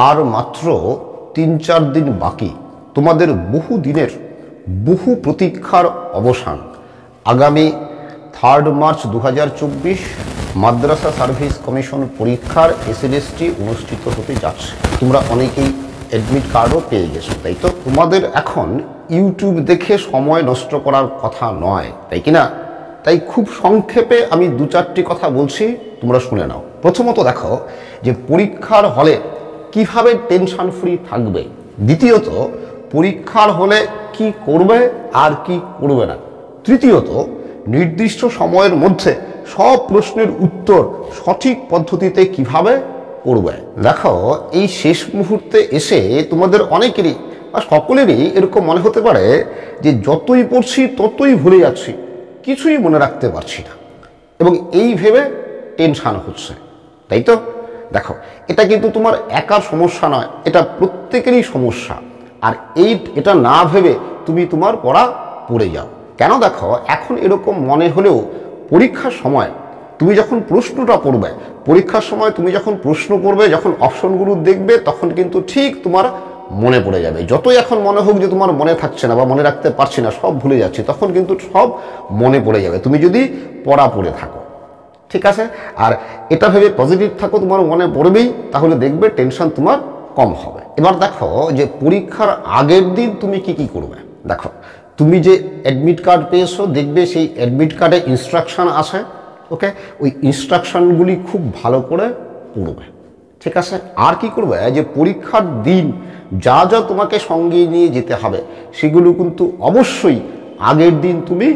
আর মাত্র ৩-৪ দিন বাকি তোমাদের বহু দিনের বহু প্রতীক্ষার অবসান। আগামী 3 মার্চ 2024 মাদ্রাসা সার্ভিস কমিশন পরীক্ষার এসএলএসটি অনুষ্ঠিত হতে যাচ্ছে। তোমরা অনেকেই অ্যাডমিট কার্ডও পেয়ে গেছো, তাই তো? তোমাদের এখন ইউটিউব দেখে সময় নষ্ট করার কথা নয়, তাই কি না? তাই খুব সংক্ষেপে আমি 2-4টি কথা বলছি, তোমরা শুনে নাও। প্রথমত দেখো যে পরীক্ষার হলে কিভাবে টেনশন ফ্রি থাকবে। দ্বিতীয়ত পরীক্ষার হলে কি করবে আর কি করবে না। তৃতীয়ত নির্দিষ্ট সময়ের মধ্যে সব প্রশ্নের উত্তর সঠিক পদ্ধতিতে কিভাবে করবে। দেখো এই শেষ মুহূর্তে এসে তোমাদের অনেকেরই বা সকলেরই এরকম মনে হতে পারে যে যতই পড়ছি ততই ভুলে যাচ্ছি, কিছুই মনে রাখতে পারছি না, এবং এই ভেবে টেনশন হচ্ছে, তাই তো? দেখো এটা কিন্তু তোমার একার সমস্যা নয়, এটা প্রত্যেকেরই সমস্যা। আর এটা না ভেবে তুমি তোমার পড়া পড়ে যাও কেন? দেখো এখন এরকম মনে হলেও পরীক্ষার সময় তুমি যখন প্রশ্নটা পড়বে, পরীক্ষার সময় তুমি যখন প্রশ্ন পড়বে, যখন অপশনগুলো দেখবে, তখন কিন্তু ঠিক তোমার মনে পড়ে যাবে। যতই এখন মনে হোক যে তোমার মনে থাকছে না বা মনে রাখতে পারছি না, সব ভুলে যাচ্ছি, তখন কিন্তু সব মনে পড়ে যাবে তুমি যদি পড়া পড়ে থাকো, ঠিক আছে? আর এটা ভেবে পজিটিভ থাকো, তোমার মনে পড়বেই, তাহলে দেখবে টেনশন তোমার কম হবে। এবার দেখো যে পরীক্ষার আগের দিন তুমি কি করবে। দেখো তুমি যে অ্যাডমিট কার্ড পেয়েছো, দেখবে সেই অ্যাডমিট কার্ডে ইনস্ট্রাকশন আছে, ওকে? ওই ইনস্ট্রাকশনগুলি খুব ভালো করে পড়বে, ঠিক আছে? আর কি করবে যে পরীক্ষার দিন যা যা তোমাকে সঙ্গে নিয়ে যেতে হবে সেগুলো কিন্তু অবশ্যই আগের দিন তুমি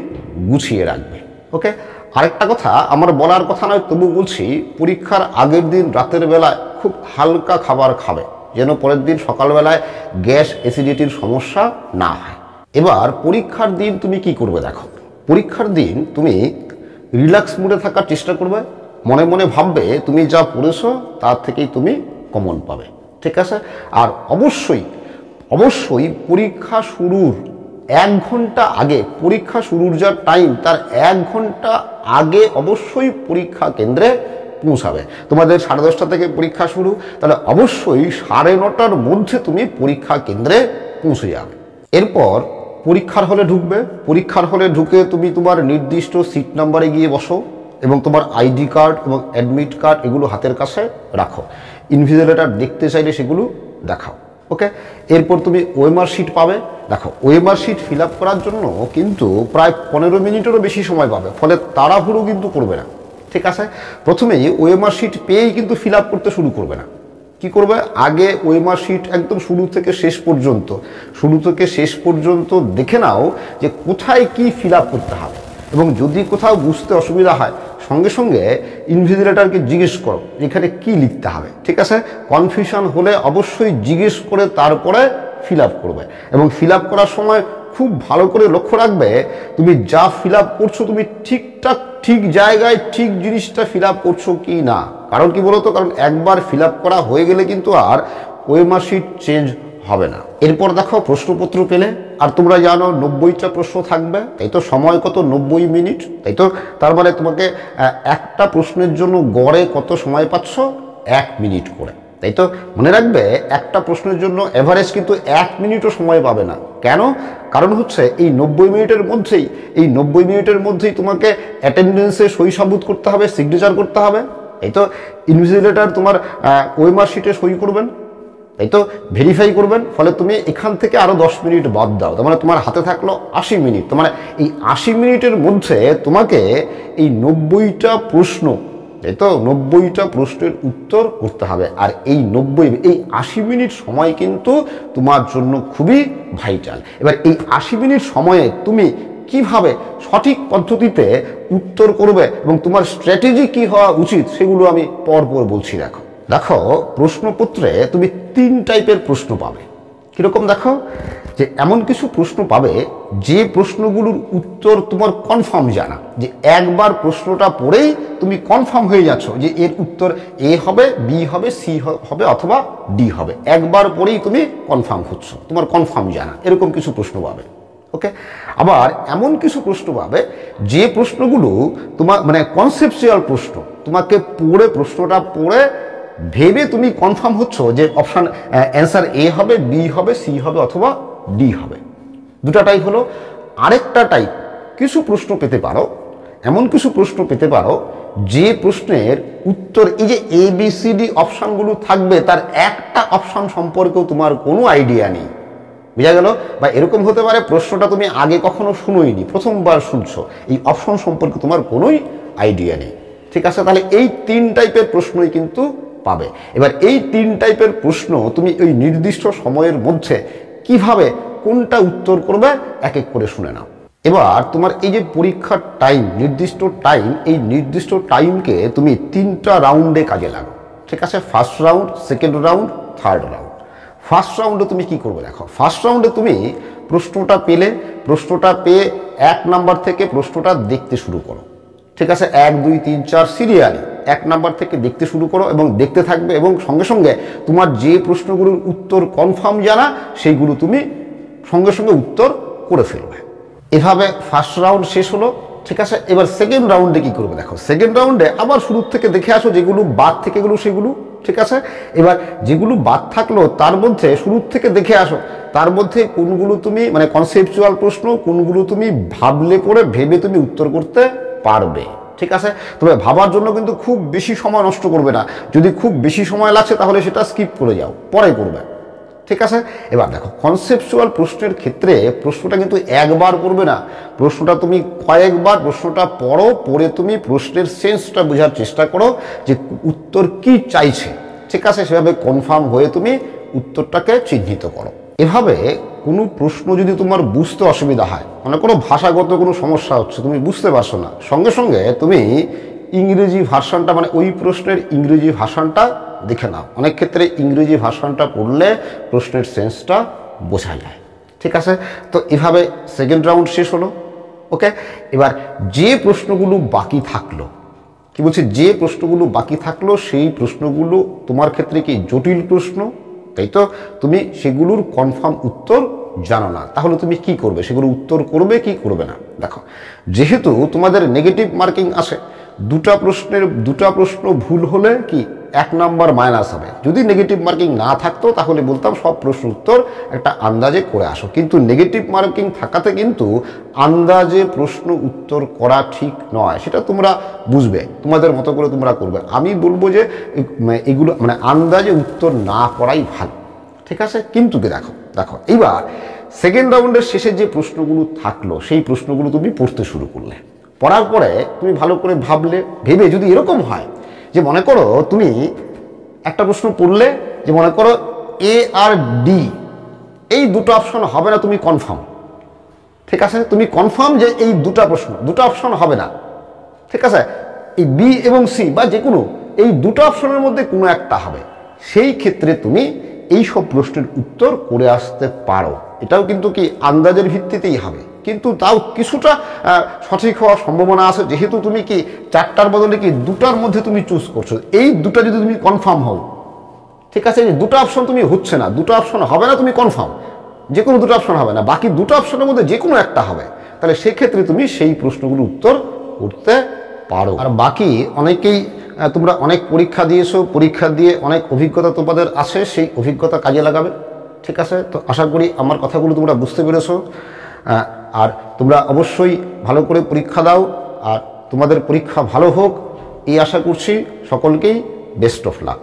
গুছিয়ে রাখবে, ওকে? আরেকটা কথা আমার বলার কথা নয়, তবু বলছি, পরীক্ষার আগের দিন রাতের বেলায় খুব হালকা খাবার খাবে, যেন পরের দিন সকালবেলায় গ্যাস অ্যাসিডিটির সমস্যা না হয়। এবার পরীক্ষার দিন তুমি কি করবে। দেখো পরীক্ষার দিন তুমি রিল্যাক্স মুডে থাকার চেষ্টা করবে, মনে মনে ভাববে তুমি যা পড়েছো তার থেকেই তুমি কমন পাবে, ঠিক আছে? আর অবশ্যই অবশ্যই পরীক্ষা শুরুর 1 ঘন্টা আগে, পরীক্ষা শুরুর যা টাইম তার 1 ঘন্টা আগে অবশ্যই পরীক্ষা কেন্দ্রে পৌঁছাবে। তোমাদের 10:30 থেকে পরীক্ষা শুরু, তাহলে অবশ্যই 9:30টার মধ্যে তুমি পরীক্ষা কেন্দ্রে পৌঁছে যাবে। এরপর পরীক্ষার হলে ঢুকবে। পরীক্ষার হলে ঢুকে তুমি তোমার নির্দিষ্ট সিট নাম্বারে গিয়ে বসো এবং তোমার আইডি কার্ড এবং অ্যাডমিট কার্ড এগুলো হাতের কাছে রাখো। ইনভিজিলেটর দেখতে চাইলে সেগুলো দেখাও, ওকে? এরপর তুমি ওএমআর শিট পাবে। দেখো ওএমআর শিট ফিল আপ করার জন্য কিন্তু প্রায় 15 মিনিটেরও বেশি সময় পাবে, ফলে তাড়াহুড়ো কিন্তু করবে না, ঠিক আছে? প্রথমেই ওএমআর শিট পেয়েই কিন্তু ফিল আপ করতে শুরু করবে না। কি করবে, আগে ওএমআর শিট একদম শুরু থেকে শেষ পর্যন্ত দেখে নাও যে কোথায় কি ফিল আপ করতে হবে, এবং যদি কোথাও বুঝতে অসুবিধা হয় সঙ্গে সঙ্গে ইনভিজিলেটরকে জিজ্ঞেস করো এখানে কি লিখতে হবে, ঠিক আছে? কনফিউশন হলে অবশ্যই জিজ্ঞেস করে তারপরে ফিল আপ করবে, এবং ফিল আপ করার সময় খুব ভালো করে লক্ষ্য রাখবে তুমি যা ফিল আপ করছো তুমি ঠিকঠাক ঠিক জায়গায় ঠিক জিনিসটা ফিল আপ করছো কি না। কারণ কি বলতো, কারণ একবার ফিল আপ করা হয়ে গেলে কিন্তু আর ওএমআর শিট চেঞ্জ হবে না। এরপর দেখো প্রশ্নপত্র পেলে, আর তোমরা জানো 90টা প্রশ্ন থাকবে, তাই তো? সময় কত, 90 মিনিট, তাই তো? তার মানে তোমাকে একটা প্রশ্নের জন্য গড়ে কত সময় পাচ্ছ, 1 মিনিট করে, তাই তো? মনে রাখবে একটা প্রশ্নের জন্য এভারেজ কিন্তু 1 মিনিটও সময় পাবে না। কেন? কারণ হচ্ছে এই 90 মিনিটের মধ্যেই তোমাকে অ্যাটেন্ডেন্সে সই সাবুত করতে হবে, সিগনেচার করতে হবে, তাই তো? ইনভিজিলেটর তোমার ওএমআর শিটে সই করবেন, তাই তো? ভেরিফাই করবেন, ফলে তুমি এখান থেকে আরো 10 মিনিট বাদ দাও, তার মানে তোমার হাতে থাকলো 80 মিনিট। তার মানে এই 80 মিনিটের মধ্যে তোমাকে এই 90টা প্রশ্ন, তাই তো, 90টা প্রশ্নের উত্তর করতে হবে। আর এই 80 মিনিট সময় কিন্তু তোমার জন্য খুবই ভাইটাল। এবার এই 80 মিনিট সময়ে তুমি কিভাবে সঠিক পদ্ধতিতে উত্তর করবে এবং তোমার স্ট্র্যাটেজি কি হওয়া উচিত সেগুলো আমি পরপর বলছি। দেখো প্রশ্নপত্রে তুমি 3 টাইপের প্রশ্ন পাবে। কিরকম? দেখো যে এমন কিছু প্রশ্ন পাবে যে প্রশ্নগুলোর উত্তর তোমার কনফার্ম জানা, যে একবার প্রশ্নটা পড়েই তুমি কনফার্ম হয়ে যাচ্ছ যে এর উত্তর এ হবে, বি হবে, সি হবে অথবা ডি হবে। একবার পড়েই তুমি কনফার্ম হচ্ছ, তোমার কনফার্ম জানা, এরকম কিছু প্রশ্ন পাবে, ওকে? আবার এমন কিছু প্রশ্ন পাবে যে প্রশ্নগুলো তোমার মানে কনসেপচুয়াল প্রশ্ন, তোমাকে প্রশ্নটা পড়ে ভেবে তুমি কনফার্ম হচ্ছ যে অপশান অ্যান্সার এ হবে, বি হবে, সি হবে অথবা ডি হবে। দুটা টাইপ হলো। আরেকটা টাইপ, কিছু প্রশ্ন পেতে পারো, এমন কিছু প্রশ্ন পেতে পারো যে প্রশ্নের উত্তর এই যে এ বি সি ডি অপশানগুলো থাকবে তার একটা অপশান সম্পর্কেও তোমার কোনো আইডিয়া নেই। বোঝা গেল? বা এরকম হতে পারে প্রশ্নটা তুমি আগে কখনো শুনোইনি, প্রথমবার শুনছো, এই অপশন সম্পর্কে তোমার কোনোই আইডিয়া নেই। ঠিক আছে, তাহলে এই 3 টাইপের প্রশ্নই কিন্তু পাবে। এবার এই 3 টাইপের প্রশ্ন তুমি ওই নির্দিষ্ট সময়ের মধ্যে কিভাবে কোনটা উত্তর করবে এক এক করে শুনে নাও। এবার তোমার এই যে পরীক্ষার টাইম, নির্দিষ্ট টাইম, এই নির্দিষ্ট টাইমকে তুমি 3টা রাউন্ডে কাজে লাগো। ঠিক আছে, first round, second round, third round. First রাউন্ডে তুমি কি করবে দেখো। ফার্স্ট রাউন্ডে তুমি প্রশ্নটা পেয়ে 1 নাম্বার থেকে প্রশ্নটা দেখতে শুরু করো। ঠিক আছে, 1 2 3 4 সিরিয়ালি 1 নাম্বার থেকে দেখতে শুরু করো এবং দেখতে থাকবে, এবং সঙ্গে সঙ্গে তোমার যে প্রশ্নগুলোর উত্তর কনফার্ম জানা সেইগুলো তুমি সঙ্গে সঙ্গে উত্তর করে ফেলবে। এভাবে ফার্স্ট রাউন্ড শেষ হলো। ঠিক আছে, এবার সেকেন্ড রাউন্ডে কি করবে দেখো। সেকেন্ড রাউন্ডে আবার শুরু থেকে দেখে আসো যেগুলো বাদ থেকে গেলো সেগুলো। ঠিক আছে, এবার যেগুলো বাদ থাকলো তার মধ্যে শুরু থেকে দেখে আসো তার মধ্যে কোনগুলো তুমি মানে কনসেপচুয়াল প্রশ্ন, কোনগুলো তুমি ভাবলে পরে ভেবে তুমি উত্তর করতে পারবে। ঠিক আছে, তবে ভাবার জন্য কিন্তু খুব বেশি সময় নষ্ট করবে না। যদি খুব বেশি সময় লাগছে তাহলে সেটা স্কিপ করে যাও, পরে করবে। ঠিক আছে, এবার দেখো কনসেপচুয়াল প্রশ্নের ক্ষেত্রে প্রশ্নটা কিন্তু একবার করবে না, প্রশ্নটা তুমি কয়েকবার প্রশ্নটা পড়ো, পড়ে তুমি প্রশ্নের সেন্সটা বোঝার চেষ্টা করো যে উত্তর কি চাইছে। ঠিক আছে, সেভাবে কনফার্ম হয়ে তুমি উত্তরটাকে চিহ্নিত করো। এভাবে কোনো প্রশ্ন যদি তোমার বুঝতে অসুবিধা হয়, মানে কোনো ভাষাগত কোনো সমস্যা হচ্ছে, তুমি বুঝতে পারছো না, সঙ্গে সঙ্গে তুমি ইংরেজি ভার্সনটা মানে ওই প্রশ্নের ইংরেজি ভার্সনটা দেখে নাও। অনেক ক্ষেত্রে ইংরেজি ভার্সনটা পড়লে প্রশ্নের সেন্সটা বোঝা যায়। ঠিক আছে, তো এভাবে সেকেন্ড রাউন্ড শেষ হলো। ওকে, এবার যে প্রশ্নগুলো বাকি থাকলো, কি বলছি, যে প্রশ্নগুলো বাকি থাকলো সেই প্রশ্নগুলো তোমার ক্ষেত্রে কি জটিল প্রশ্ন, তাই তো? তুমি সেগুলোর কনফার্ম উত্তর জানো না, তাহলে তুমি কি করবে, সেগুলো উত্তর করবে কি করবে না। দেখো, যেহেতু তোমাদের নেগেটিভ মার্কিং আসে, দুটা প্রশ্ন ভুল হলে কি 1 নাম্বার মাইনাস হবে। যদি নেগেটিভ মার্কিং না থাকতো তাহলে বলতাম সব প্রশ্ন উত্তর একটা আন্দাজে করে আসো, কিন্তু নেগেটিভ মার্কিং থাকাতে কিন্তু আন্দাজে প্রশ্ন উত্তর করা ঠিক নয়। সেটা তোমরা বুঝবে, তোমাদের মতো করে তোমরা করবে। আমি বলবো যে এগুলো মানে আন্দাজে উত্তর না করাই ভালো। ঠিক আছে, কিন্তু কি দেখো এইবার সেকেন্ড রাউন্ডের শেষে যে প্রশ্নগুলো থাকলো সেই প্রশ্নগুলো তুমি পড়তে শুরু করলে, পড়ার পরে তুমি ভালো করে ভাবলে, ভেবে যদি এরকম হয় যে মনে করো তুমি একটা প্রশ্ন পড়লে যে মনে করো এ আর ডি এই দুটো অপশন হবে না, তুমি কনফার্ম। ঠিক আছে, তুমি কনফার্ম যে এই দুটো অপশন হবে না। ঠিক আছে, এই বি এবং সি বা যে কোনো এই দুটো অপশনের মধ্যে কোনো একটা হবে, সেই ক্ষেত্রে তুমি এই সব প্রশ্নের উত্তর করে আসতে পারো। এটাও কিন্তু কি আন্দাজের ভিত্তিতেই হবে, কিন্তু তাও কিছুটা সঠিক হওয়ার সম্ভাবনা আছে, যেহেতু তুমি কি 4টার বদলে কি 2টার মধ্যে তুমি চুজ করছো। এই 2টা যদি তুমি কনফার্ম হও, ঠিক আছে, এই 2টা অপশন তুমি হচ্ছে না, 2টা অপশন হবে না, তুমি কনফার্ম যে কোনো 2টা অপশন হবে না, বাকি 2টা অপশনের মধ্যে যে কোনো একটা হবে, তাহলে সেক্ষেত্রে তুমি সেই প্রশ্নগুলো উত্তর করতে পারো। আর বাকি অনেকেই তোমরা অনেক পরীক্ষা দিয়েছো, পরীক্ষা দিয়ে অনেক অভিজ্ঞতা তোমাদের আছে, সেই অভিজ্ঞতা কাজে লাগাবে। ঠিক আছে, তো আশা করি আমার কথাগুলো তোমরা বুঝতে পেরেছো। আর তোমরা অবশ্যই ভালো করে পরীক্ষা দাও, আর তোমাদের পরীক্ষা ভালো হোক এই আশা করছি। সকলকেই বেস্ট অফ লাক।